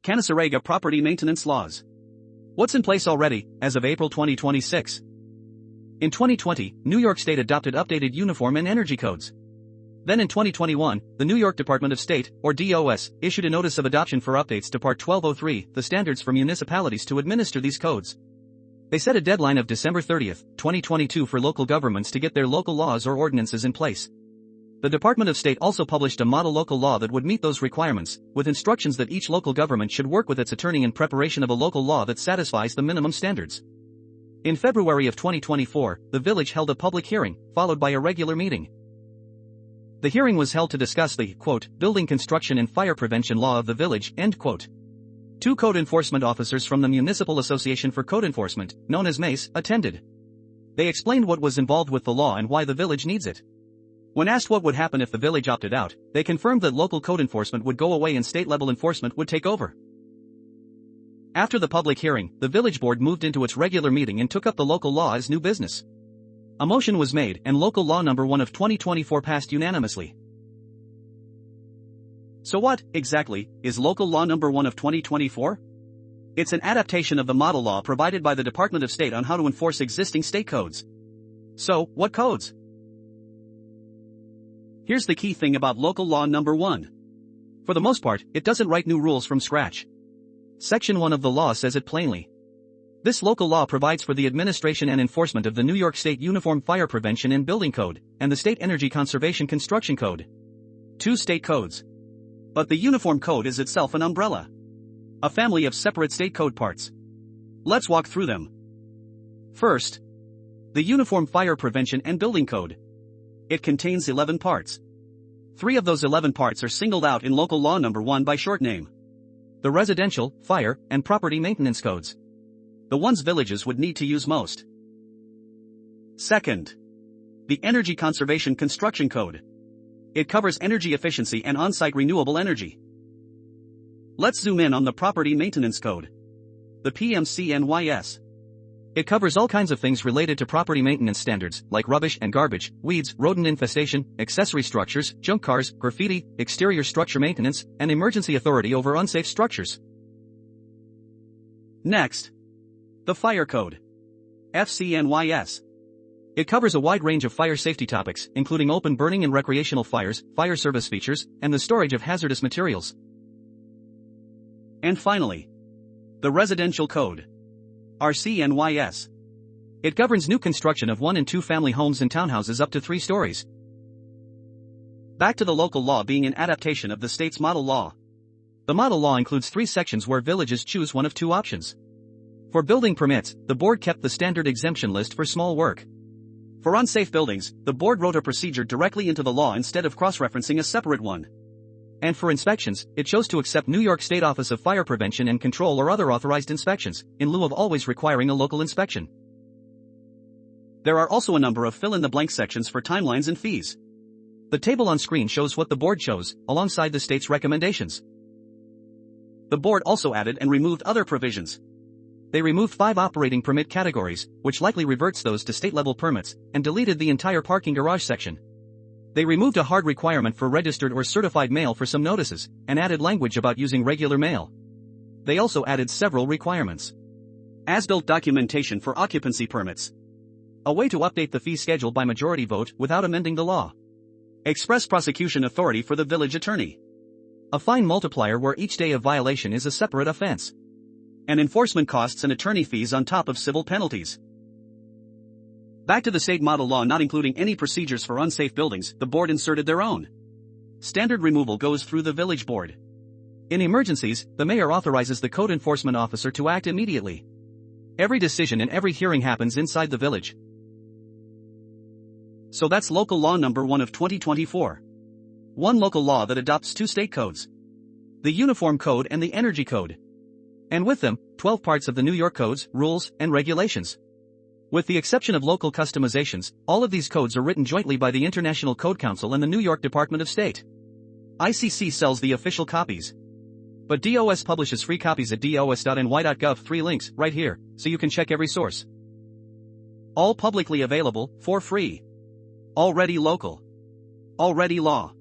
Canaseraga Property Maintenance Laws. What's in place already, as of April 2026? In 2020, New York State adopted updated uniform and energy codes. Then in 2021, the New York Department of State, or DOS, issued a notice of adoption for updates to Part 1203, the standards for municipalities to administer these codes. They set a deadline of December 30, 2022 for local governments to get their local laws or ordinances in place. The Department of State also published a model local law that would meet those requirements, with instructions that each local government should work with its attorney in preparation of a local law that satisfies the minimum standards. In February of 2024, the village held a public hearing, followed by a regular meeting. The hearing was held to discuss the, quote, building construction and fire prevention law of the village, end quote. Two code enforcement officers from the Municipal Association for Code Enforcement, known as MACE, attended. They explained what was involved with the law and why the village needs it. When asked what would happen if the village opted out, they confirmed that local code enforcement would go away and state-level enforcement would take over. After the public hearing, the village board moved into its regular meeting and took up the local law as new business. A motion was made and Local Law No. 1 of 2024 passed unanimously. So what, exactly, is Local Law No. 1 of 2024? It's an adaptation of the model law provided by the Department of State on how to enforce existing state codes. So, what codes? Here's the key thing about Local Law No. 1. For the most part, it doesn't write new rules from scratch. Section 1 of the law says it plainly. This local law provides for the administration and enforcement of the New York State Uniform Fire Prevention and Building Code, and the State Energy Conservation Construction Code. Two state codes. But the Uniform Code is itself an umbrella. A family of separate state code parts. Let's walk through them. First, the Uniform Fire Prevention and Building Code. It contains 11 parts. 3 of those 11 parts are singled out in Local Law No. 1 by short name. The residential, fire, and property maintenance codes. The ones villages would need to use most. Second, the Energy Conservation Construction Code. It covers energy efficiency and on-site renewable energy. Let's zoom in on the Property Maintenance Code. The PMCNYS. It covers all kinds of things related to property maintenance standards, like rubbish and garbage, weeds, rodent infestation, accessory structures, junk cars, graffiti, exterior structure maintenance, and emergency authority over unsafe structures. Next, the Fire Code. FCNYS. It covers a wide range of fire safety topics, including open burning and recreational fires, fire service features, and the storage of hazardous materials. And finally, the Residential Code. RCNYS. It governs new construction of 1- and 2-family homes and townhouses up to 3 stories. Back to the local law being an adaptation of the state's model law. The model law includes 3 sections where villages choose one of 2 options. For building permits, the board kept the standard exemption list for small work. For unsafe buildings, the board wrote a procedure directly into the law instead of cross-referencing a separate one. And for inspections, it chose to accept New York State Office of Fire Prevention and Control or other authorized inspections, in lieu of always requiring a local inspection. There are also a number of fill-in-the-blank sections for timelines and fees. The table on screen shows what the board chose, alongside the state's recommendations. The board also added and removed other provisions. They removed 5 operating permit categories, which likely reverts those to state-level permits, and deleted the entire parking garage section. They removed a hard requirement for registered or certified mail for some notices, and added language about using regular mail. They also added several requirements. As-built documentation for occupancy permits. A way to update the fee schedule by majority vote without amending the law. Express prosecution authority for the village attorney. A fine multiplier where each day of violation is a separate offense. And enforcement costs and attorney fees on top of civil penalties. Back to the state model law not including any procedures for unsafe buildings, the board inserted their own. Standard removal goes through the village board. In emergencies, the mayor authorizes the code enforcement officer to act immediately. Every decision and every hearing happens inside the village. So that's Local Law No. 1 of 2024. One local law that adopts 2 state codes. The Uniform Code and the Energy Code. And with them, 12 parts of the New York codes, rules, and regulations. With the exception of local customizations, all of these codes are written jointly by the International Code Council and the New York Department of State. ICC sells the official copies. But DOS publishes free copies at dos.ny.gov. 3 links, right here, so you can check every source. All publicly available, for free. Already local. Already law.